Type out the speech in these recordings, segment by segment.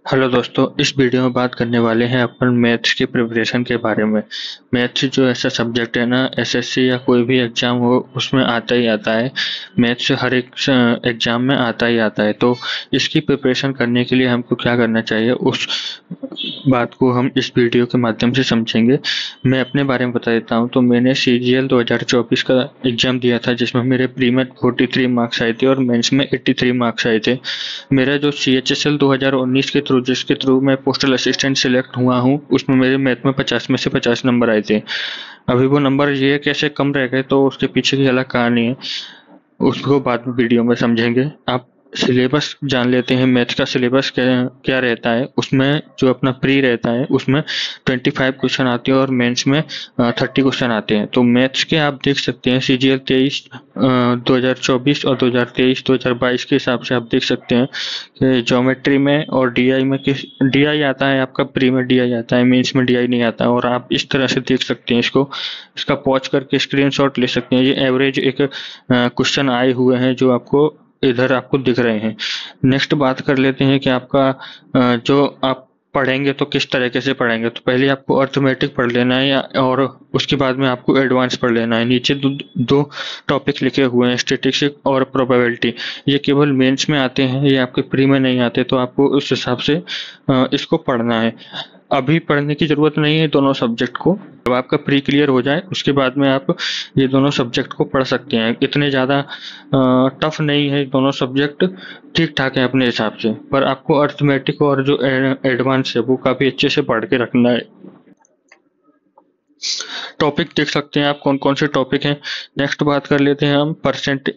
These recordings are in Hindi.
हेलो दोस्तों, इस वीडियो में बात करने वाले हैं अपन मैथ्स की प्रिपरेशन के बारे में। मैथ्स जो ऐसा सब्जेक्ट है ना, एसएससी या कोई भी एग्जाम हो उसमें आता ही आता है। मैथ्स हर एक एग्जाम में आता ही आता है। तो इसकी प्रिपरेशन करने के लिए हमको क्या करना चाहिए, उस बात को हम इस वीडियो के माध्यम से समझेंगे। मैं अपने बारे में बता देता हूँ। तो मैंने सीजीएल 2024 का एग्जाम दिया था, जिसमें मेरे प्री में 43 मार्क्स आए थे और मेंस में 83 मार्क्स आए थे। मेरा जो CHSL 2019 के थ्रू, जिसके थ्रू मैं पोस्टल असिस्टेंट सिलेक्ट हुआ हूँ, उसमें मेरे मैथ में 50 में से 50 नंबर आए थे। अभी वो नंबर ये कैसे कम रह गए, तो उसके पीछे की अलग कहानी है, उसको बाद में वीडियो में समझेंगे। आप सिलेबस जान लेते हैं। मैथ का सिलेबस क्या क्या रहता है। उसमें जो अपना प्री रहता है उसमें 25 क्वेश्चन आते हैं और मेंस में 30 क्वेश्चन आते हैं। तो मैथ्स के आप देख सकते हैं CGL 23 2024 और 2023 2022 के हिसाब से आप देख सकते हैं कि ज्योमेट्री में और DI में किस DI आता है, आपका प्री में DI आता है, मेंस में DI नहीं आता। और आप इस तरह से देख सकते हैं इसको, इसका पॉज करके स्क्रीनशॉट ले सकते हैं। ये एवरेज एक क्वेश्चन आए हुए हैं जो आपको इधर आपको दिख रहे हैं। नेक्स्ट बात कर लेते हैं कि आपका जो आप पढ़ेंगे तो किस तरीके से पढ़ेंगे। तो पहले आपको अर्थमेटिक पढ़ लेना है और उसके बाद में आपको एडवांस पढ़ लेना है। नीचे दो टॉपिक लिखे हुए हैं, स्टैटिस्टिक्स और प्रोबेबिलिटी। ये केवल मेंस में आते हैं, ये आपके प्री में नहीं आते। तो आपको उस हिसाब से इसको पढ़ना है। अभी पढ़ने की जरूरत नहीं है दोनों सब्जेक्ट को। जब आपका प्री क्लियर हो जाए उसके बाद में आप ये दोनों सब्जेक्ट को पढ़ सकते हैं। इतने ज़्यादा टफ नहीं है दोनों सब्जेक्ट, ठीक ठाक है अपने हिसाब से। पर आपको अर्थमेटिक और जो एडवांस है वो काफ़ी अच्छे से पढ़ के रखना है। टॉपिक देख सकते हैं आप कौन कौन से टॉपिक हैं। नेक्स्ट बात कर लेते हैं हम परसेंट,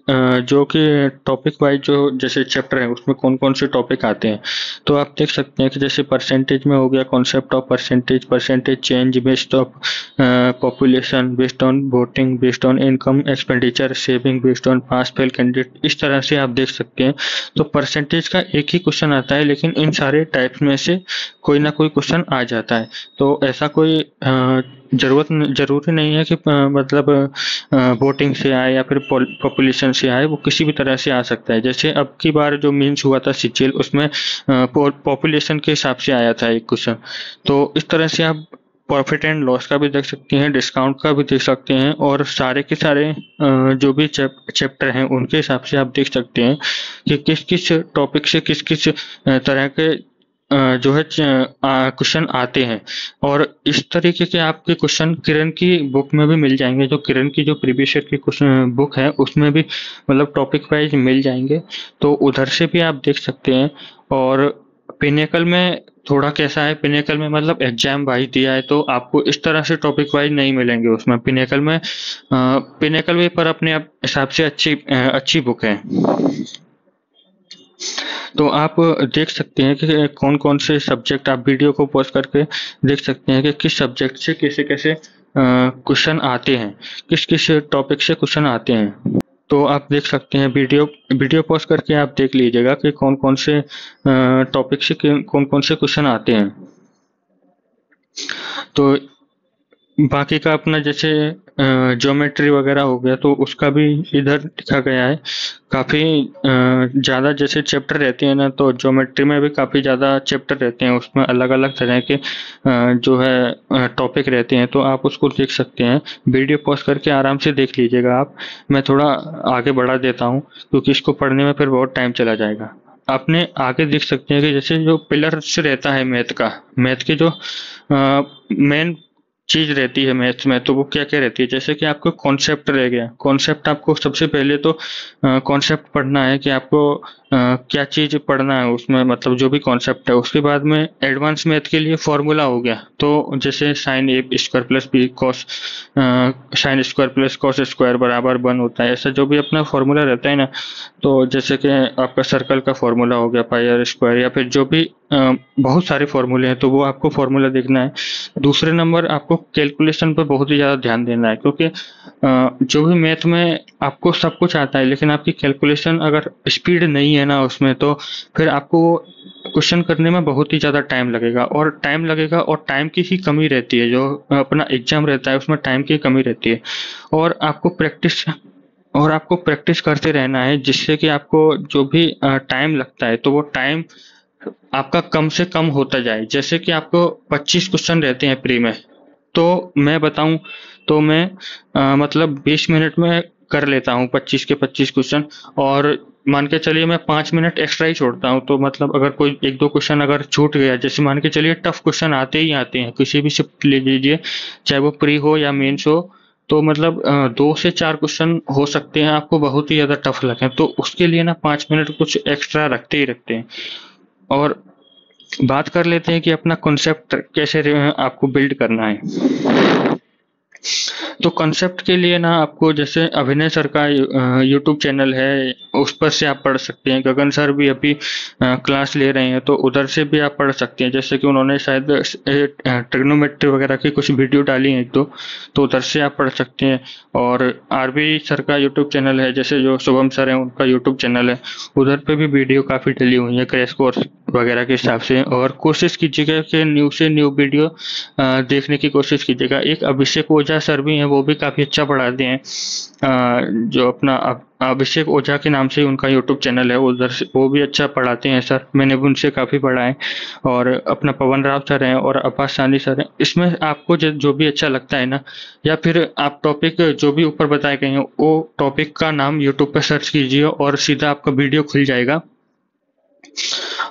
जो कि टॉपिक वाइज जो जैसे चैप्टर है उसमें कौन कौन से टॉपिक आते हैं। तो आप देख सकते हैं कि जैसे परसेंटेज में हो गया concept of percentage, percentage change based of population, based on voting, based on income expenditure, saving, based on pass fail candidate. इस तरह से आप देख सकते हैं। तो परसेंटेज का एक ही क्वेश्चन आता है, लेकिन इन सारे टाइप्स में से कोई ना कोई क्वेश्चन आ जाता है। तो ऐसा कोई जरूरी नहीं है कि मतलब वोटिंग से आए या फिर पॉपुलेशन से आए, वो किसी भी तरह से आ सकता है। जैसे अब की बार जो मीन्स हुआ था CGL, उसमें पॉपुलेशन के हिसाब से आया था एक क्वेश्चन। तो इस तरह से आप प्रॉफिट एंड लॉस का भी देख सकते हैं, डिस्काउंट का भी देख सकते हैं, और सारे के सारे जो भी चैप्टर हैं उनके हिसाब से आप देख सकते हैं कि किस किस टॉपिक से किस किस तरह के जो है क्वेश्चन आते हैं। और इस तरीके के आपके क्वेश्चन किरण की बुक में भी मिल जाएंगे। जो किरण की जो प्रीवियस ईयर की क्वेश्चन बुक है उसमें भी मतलब टॉपिक वाइज मिल जाएंगे, तो उधर से भी आप देख सकते हैं। और पिनेकल में थोड़ा कैसा है, पिनेकल में मतलब एग्जाम वाइज दिया है, तो आपको इस तरह से टॉपिक वाइज नहीं मिलेंगे उसमें पिनेकल में। पिनेकल भी पर अपने हिसाब से अच्छी बुक है। तो आप देख सकते हैं कि कौन कौन से सब्जेक्ट, आप वीडियो को पॉज करके देख सकते हैं कि किस सब्जेक्ट से कैसे कैसे क्वेश्चन आते हैं, किस किस टॉपिक से क्वेश्चन आते हैं। तो आप देख सकते हैं, वीडियो वीडियो पॉज करके आप देख लीजिएगा कि कौन कौन से टॉपिक से कौन कौन से क्वेश्चन आते हैं। तो बाकी का अपना जैसे ज्योमेट्री वगैरह हो गया, तो उसका भी इधर लिखा गया है। काफ़ी ज़्यादा जैसे चैप्टर रहते हैं ना, तो ज्योमेट्री में भी काफ़ी ज़्यादा चैप्टर रहते हैं। उसमें अलग अलग तरह के जो है टॉपिक रहते हैं, तो आप उसको देख सकते हैं। वीडियो पॉज करके आराम से देख लीजिएगा आप। मैं थोड़ा आगे बढ़ा देता हूँ क्योंकि इसको पढ़ने में फिर बहुत टाइम चला जाएगा। आपने आगे देख सकते हैं कि जैसे जो पिलर्स रहता है मैथ का, मैथ की जो मेन चीज रहती है मैथ्स में, तो वो क्या क्या रहती है। जैसे कि आपको कॉन्सेप्ट रह गया, कॉन्सेप्ट आपको सबसे पहले तो कॉन्सेप्ट पढ़ना है कि आपको क्या चीज पढ़ना है उसमें, मतलब जो भी कॉन्सेप्ट है। उसके बाद में एडवांस मैथ के लिए फॉर्मूला हो गया, तो जैसे sine A square plus B cos sine square plus cos square बराबर 1 होता है। ऐसा जो भी अपना फॉर्मूला रहता है ना, तो जैसे कि आपका सर्कल का फॉर्मूला हो गया पाई आर स्क्वायर, या फिर जो भी बहुत सारे फॉर्मूले हैं, तो वो आपको फॉर्मूला देखना है। दूसरे नंबर आपको कैलकुलेशन पर बहुत ही ज़्यादा ध्यान देना है, क्योंकि जो भी मैथ में आपको सब कुछ आता है, लेकिन आपकी कैलकुलेशन अगर स्पीड नहीं है ना उसमें, तो फिर आपको क्वेश्चन करने में बहुत ही ज़्यादा टाइम लगेगा। और टाइम की ही कमी रहती है। जो अपना एग्जाम रहता है उसमें टाइम की कमी रहती है। और आपको प्रैक्टिस करते रहना है, जिससे कि आपको जो भी टाइम लगता है, तो वो टाइम आपका कम से कम होता जाए। जैसे कि आपको 25 क्वेश्चन रहते हैं प्री में, तो मैं बताऊं तो मैं मतलब 20 मिनट में कर लेता हूँ 25 के 25 क्वेश्चन। और मान के चलिए मैं 5 मिनट एक्स्ट्रा ही छोड़ता हूँ, तो मतलब अगर कोई एक दो क्वेश्चन अगर छूट गया, जैसे मान के चलिए टफ क्वेश्चन आते ही आते हैं किसी भी शिफ्ट ले लीजिए, चाहे वो प्री हो या मेंस हो, तो मतलब 2 से 4 क्वेश्चन हो सकते हैं आपको बहुत ही ज्यादा टफ लगे, तो उसके लिए ना 5 मिनट कुछ एक्स्ट्रा रखते ही रखते हैं। और बात कर लेते हैं कि अपना कॉन्सेप्ट कैसे आपको बिल्ड करना है। तो कॉन्सेप्ट के लिए ना आपको जैसे अभिनय सर का यूट्यूब चैनल है, उस पर से आप पढ़ सकते हैं। गगन सर भी अभी क्लास ले रहे हैं, तो उधर से भी आप पढ़ सकते हैं। जैसे कि उन्होंने शायद ट्रिग्नोमेट्री वगैरह की कुछ वीडियो डाली हैं एक दो, तो उधर से आप पढ़ सकते हैं। और आरबी सर का यूट्यूब चैनल है, जैसे जो शुभम सर है उनका यूट्यूब चैनल है, उधर पे भी वीडियो काफ़ी डली हुई है क्रैश कोर्स वगैरह के हिसाब से। और कोशिश कीजिएगा कि न्यू से न्यू वीडियो देखने की कोशिश कीजिएगा। एक अभिषेक ओझा सर भी हैं, वो भी काफ़ी अच्छा पढ़ाते हैं। जो अपना अभिषेक ओझा के नाम से उनका यूट्यूब चैनल है, उधर से वो भी अच्छा पढ़ाते हैं सर, मैंने भी उनसे काफ़ी पढ़ा है। और अपना पवन राव सर हैं और अब्बास सानी सर हैं। इसमें आपको जो भी अच्छा लगता है ना, या फिर आप टॉपिक जो भी ऊपर बताए गए हैं वो टॉपिक का नाम यूट्यूब पर सर्च कीजिए और सीधा आपका वीडियो खुल जाएगा,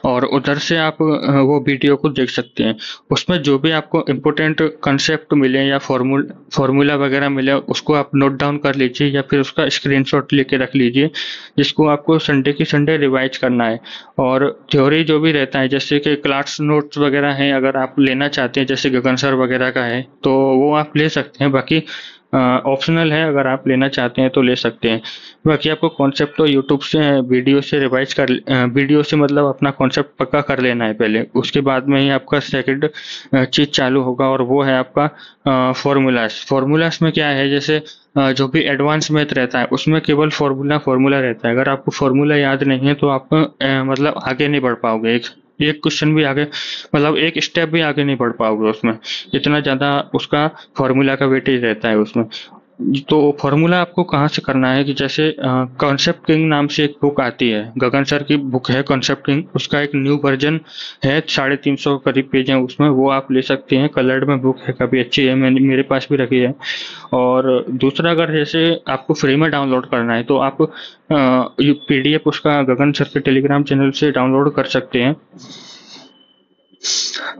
और उधर से आप वो वीडियो को देख सकते हैं। उसमें जो भी आपको इम्पोर्टेंट कंसेप्ट मिले या फॉर्मूला वगैरह मिले, उसको आप नोट डाउन कर लीजिए या फिर उसका स्क्रीनशॉट लेके रख लीजिए, जिसको आपको संडे की संडे रिवाइज करना है। और थ्योरी जो भी रहता है, जैसे कि क्लास नोट्स वगैरह हैं, अगर आप लेना चाहते हैं जैसे गगन सर वगैरह का है, तो वो आप ले सकते हैं। बाकी ऑप्शनल है, अगर आप लेना चाहते हैं तो ले सकते हैं। बाकी आपको कॉन्सेप्ट तो यूट्यूब से वीडियो से रिवाइज कर वीडियो से मतलब अपना कॉन्सेप्ट पक्का कर लेना है पहले, उसके बाद में ही आपका सेकंड चीज चालू होगा, और वो है आपका फॉर्मूलाज। फॉर्मूलाज में क्या है, जैसे जो भी एडवांस मैथ रहता है उसमें केवल फॉर्मूला रहता है। अगर आपको फॉर्मूला याद नहीं है तो आप मतलब आगे नहीं बढ़ पाओगे, एक एक क्वेश्चन भी आगे, मतलब एक स्टेप भी आगे नहीं बढ़ पाओगे उसमें, इतना ज़्यादा उसका फॉर्मूला का वेटेज रहता है उसमें। तो फॉर्मूला आपको कहाँ से करना है कि जैसे कॉन्सेप्ट किंग नाम से एक बुक आती है, गगन सर की बुक है कॉन्सेप्ट किंग, उसका एक न्यू वर्जन है, 350 करीब पेज हैं उसमें, वो आप ले सकते हैं। कलर्ड में बुक है, काफ़ी अच्छी है, मैंने मेरे पास भी रखी है। और दूसरा, अगर जैसे आपको फ्री में डाउनलोड करना है तो आप PDF उसका गगन सर के टेलीग्राम चैनल से डाउनलोड कर सकते हैं।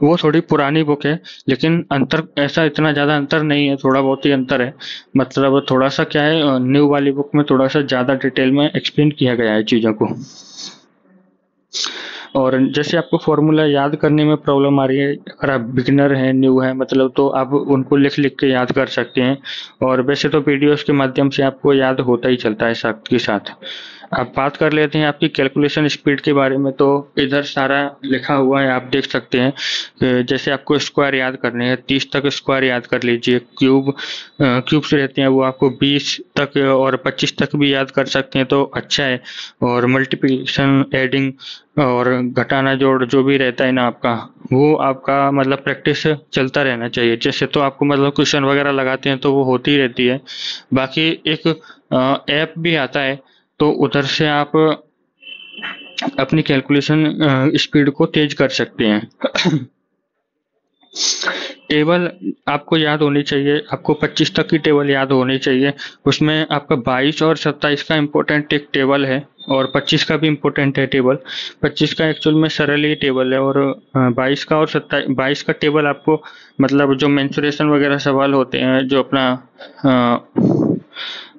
वो थोड़ी पुरानी बुक है, लेकिन अंतर ऐसा इतना ज़्यादा अंतर नहीं है, थोड़ा बहुत ही अंतर है। मतलब थोड़ा सा क्या है, न्यू वाली बुक में थोड़ा सा ज़्यादा डिटेल में एक्सप्लेन किया गया है चीज़ों को। और जैसे आपको फॉर्मूला याद करने में प्रॉब्लम आ रही है, अगर आप बिगिनर हैं, न्यू है मतलब, तो आप उनको लिख लिख के याद कर सकते हैं। और वैसे तो वीडियोस के माध्यम से आपको याद होता ही चलता है साथ के साथ। अब बात कर लेते हैं आपकी कैलकुलेशन स्पीड के बारे में। तो इधर सारा लिखा हुआ है, आप देख सकते हैं कि जैसे आपको स्क्वायर याद करने हैं, 30 तक स्क्वायर याद कर लीजिए। क्यूब्स रहते हैं वो आपको 20 तक और 25 तक भी याद कर सकते हैं, तो अच्छा है। और मल्टीप्लिकेशन, एडिंग और घटाना जोड़ जो भी रहता है ना आपका, वो आपका मतलब प्रैक्टिस चलता रहना चाहिए। जैसे तो आपको मतलब क्वेश्चन वगैरह लगाते हैं तो वो होती रहती है। बाकी एक ऐप भी आता है, तो उधर से आप अपनी कैलकुलेशन स्पीड को तेज कर सकते हैं। टेबल आपको याद होनी चाहिए, आपको 25 तक की टेबल याद होनी चाहिए। उसमें आपका 22 और 27 का इम्पोर्टेंट एक टेबल है, और 25 का भी इम्पोर्टेंट है टेबल। 25 का एक्चुअल में सरल ही टेबल है, और 22 का और 22 का टेबल आपको मतलब जो मेंसुरेशन वगैरह सवाल होते हैं, जो अपना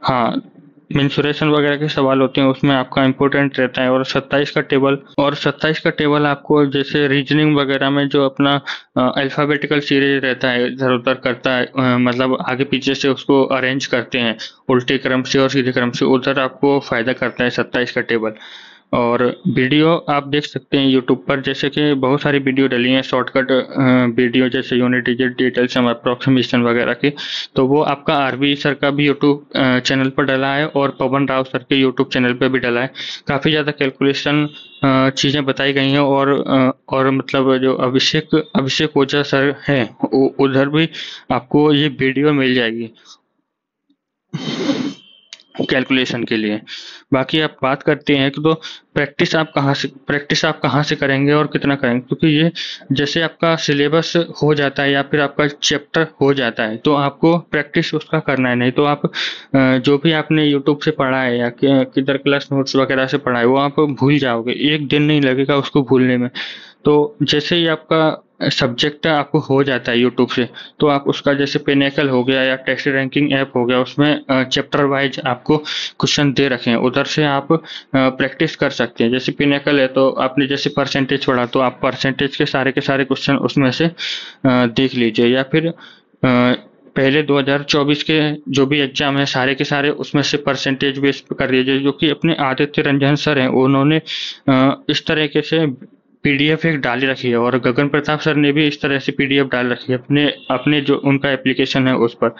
हाँ, मेंसुरेशन वगैरह के सवाल होते हैं उसमें आपका इम्पोर्टेंट रहता है। और 27 का टेबल आपको जैसे रीजनिंग वगैरह में जो अपना अल्फाबेटिकल सीरीज रहता है, इधर उधर करता है, मतलब आगे पीछे से उसको अरेंज करते हैं उल्टे क्रम से और सीधे क्रम से, उधर आपको फायदा करता है 27 का टेबल। और वीडियो आप देख सकते हैं यूट्यूब पर, जैसे कि बहुत सारी वीडियो डली हैं शॉर्टकट वीडियो, जैसे यूनिट डिजिट, डिटेल सम, अप्रोक्सीमेशन वगैरह की। तो वो आपका आरबी सर का भी यूट्यूब चैनल पर डला है, और पवन राव सर के यूट्यूब चैनल पर भी डला है। काफ़ी ज़्यादा कैलकुलेशन चीज़ें बताई गई हैं। और मतलब जो अभिषेक ओझा सर हैं, उधर भी आपको ये वीडियो मिल जाएगी। कैलकुलेशन के लिए। बाकी आप बात करते हैं कि तो प्रैक्टिस आप कहाँ से करेंगे और कितना करेंगे, क्योंकि ये जैसे आपका सिलेबस हो जाता है या फिर आपका चैप्टर हो जाता है तो आपको प्रैक्टिस उसका करना है। नहीं तो आप जो भी आपने यूट्यूब से पढ़ा है या किधर क्लास नोट्स वगैरह से पढ़ा है वो आप भूल जाओगे, एक दिन नहीं लगेगा उसको भूलने में। तो जैसे ही आपका सब्जेक्ट आपको हो जाता है यूट्यूब से, तो आप उसका जैसे पिनेकल हो गया या टेस्ट रैंकिंग ऐप हो गया, उसमें चैप्टर वाइज आपको क्वेश्चन दे रखे हैं, उधर से आप प्रैक्टिस कर सकते हैं। जैसे पिनेकल है तो आपने जैसे परसेंटेज पढ़ा तो आप परसेंटेज के सारे क्वेश्चन उसमें से देख लीजिए, या फिर पहले 2024 के जो भी एग्जाम है सारे के सारे उसमें से परसेंटेज बेस कर लीजिए, जो कि अपने आदित्य रंजन सर हैं उन्होंने इस तरीके से पीडीएफ एक डाली रखी है, और गगन प्रताप सर ने भी इस तरह से पीडीएफ डाल रखी है अपने अपने जो उनका एप्लीकेशन है उस पर।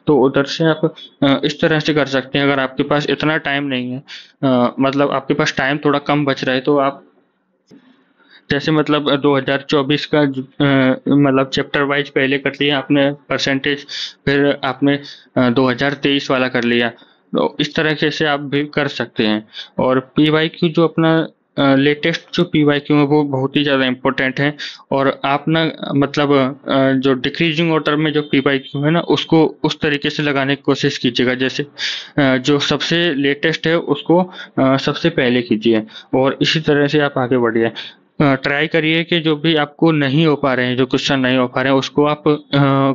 तो उधर से आप इस तरह से कर सकते हैं। अगर आपके पास इतना टाइम नहीं है, मतलब आपके पास टाइम थोड़ा कम बच रहा है, तो आप जैसे मतलब 2024 का मतलब चैप्टर वाइज पहले कर लिया आपने परसेंटेज, फिर आपने 2023 वाला कर लिया, तो इस तरीके से आप भी कर सकते हैं। और पीवाईक्यू जो अपना लेटेस्ट जो पीवाईक्यू है वो बहुत ही ज़्यादा इम्पोर्टेंट है, और आप ना मतलब जो डिक्रीजिंग ऑर्डर में जो पीवाईक्यू है ना उसको उस तरीके से लगाने की कोशिश कीजिएगा, जैसे जो सबसे लेटेस्ट है उसको सबसे पहले कीजिए, और इसी तरह से आप आगे बढ़िए। ट्राई करिए कि जो भी आपको नहीं हो पा रहे हैं, जो क्वेश्चन नहीं हो पा रहे हैं उसको आप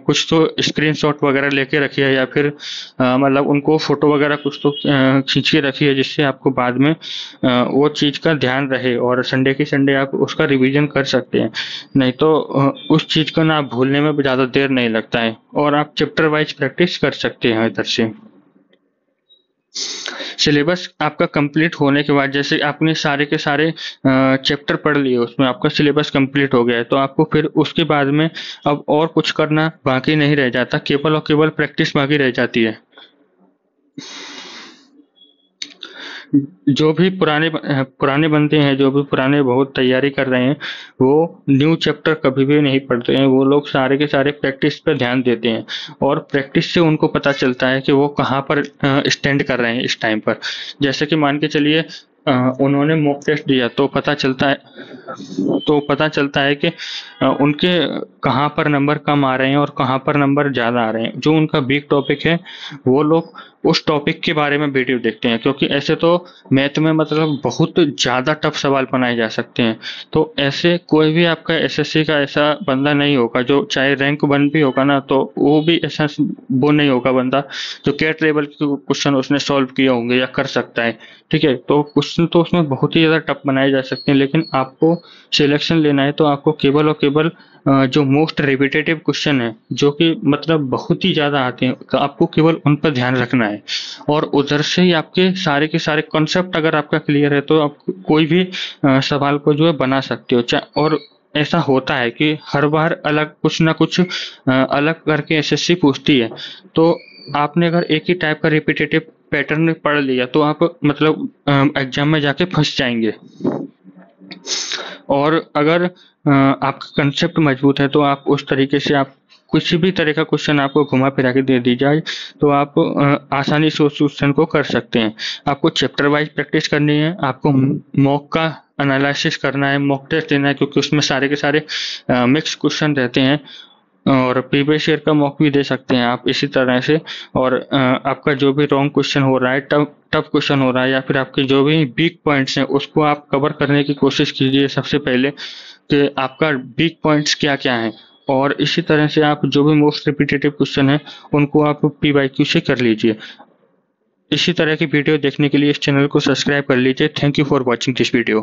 कुछ तो स्क्रीनशॉट वगैरह लेके रखिए, या फिर मतलब उनको फोटो वगैरह कुछ तो खींच के रखिए, जिससे आपको बाद में वो चीज़ का ध्यान रहे, और संडे के संडे आप उसका रिवीजन कर सकते हैं। नहीं तो उस चीज़ को ना भूलने में ज़्यादा देर नहीं लगता है, और आप चैप्टर वाइज प्रैक्टिस कर सकते हैं इधर से। सिलेबस आपका कंप्लीट होने के बाद, जैसे आपने सारे के सारे चैप्टर पढ़ लिए, उसमें आपका सिलेबस कंप्लीट हो गया है, तो आपको फिर उसके बाद में अब और कुछ करना बाकी नहीं रह जाता, केवल और केवल प्रैक्टिस बाकी रह जाती है। जो भी पुराने बंदे हैं, जो भी पुराने बहुत तैयारी कर रहे हैं, वो न्यू चैप्टर कभी भी नहीं पढ़ते हैं। वो लोग सारे के सारे प्रैक्टिस पे ध्यान देते हैं, और प्रैक्टिस से उनको पता चलता है कि वो कहाँ पर स्टैंड कर रहे हैं इस टाइम पर। जैसे कि मान के चलिए उन्होंने मॉक टेस्ट दिया, तो पता चलता है कि उनके कहाँ पर नंबर कम आ रहे हैं और कहाँ पर नंबर ज़्यादा आ रहे हैं। जो उनका वीक टॉपिक है वो लोग उस टॉपिक के बारे में वीडियो देखते हैं, क्योंकि ऐसे तो मैथ में मतलब बहुत ज़्यादा टफ सवाल बनाए जा सकते हैं। तो ऐसे कोई भी आपका एसएससी का ऐसा बंदा नहीं होगा, जो चाहे रैंक 1 भी होगा ना, तो वो भी ऐसा वो नहीं होगा बंदा जो कैट लेवल के क्वेश्चन उसने सॉल्व किए होंगे या कर सकता है। ठीक है, तो क्वेश्चन तो उसमें बहुत ही ज़्यादा टफ बनाए जा सकते हैं, लेकिन आपको सिलेक्शन लेना है तो आपको केवल और केवल जो मोस्ट रिपीटेटिव क्वेश्चन है, जो कि मतलब बहुत ही ज़्यादा आते हैं, तो आपको केवल उन पर ध्यान रखना है, और उधर से ही आपके सारे के सारे कॉन्सेप्ट अगर आपका क्लियर है तो आप कोई भी सवाल को जो है बना सकते हो। और ऐसा होता है कि हर बार अलग कुछ ना कुछ अलग करके एसएससी पूछती है, तो आपने अगर एक ही टाइप का रिपीटेटिव पैटर्न पढ़ लिया तो आप मतलब एग्जाम में जाके फंस जाएंगे। और अगर आपका कंसेप्ट मजबूत है तो आप उस तरीके से आप किसी भी तरह का क्वेश्चन आपको घुमा फिरा के दे दी जाए तो आप आसानी से उस क्वेश्चन को कर सकते हैं। आपको चैप्टर वाइज प्रैक्टिस करनी है, आपको मॉक का एनालिसिस करना है, मॉक टेस्ट देना है, क्योंकि उसमें सारे के सारे मिक्स क्वेश्चन रहते हैं, और प्रीवियस ईयर का मॉक भी दे सकते हैं आप इसी तरह से। और आपका जो भी रॉन्ग क्वेश्चन हो रहा है, टफ क्वेश्चन हो रहा है, या फिर आपके जो भी वीक पॉइंट्स हैं उसको आप कवर करने की कोशिश कीजिए सबसे पहले, कि आपका वीक पॉइंट्स क्या क्या हैं, और इसी तरह से आप जो भी मोस्ट रिपीटेटिव क्वेश्चन है उनको आप पीवाईक्यू से कर लीजिए। इसी तरह की वीडियो देखने के लिए इस चैनल को सब्सक्राइब कर लीजिए। Thank you for watching this video.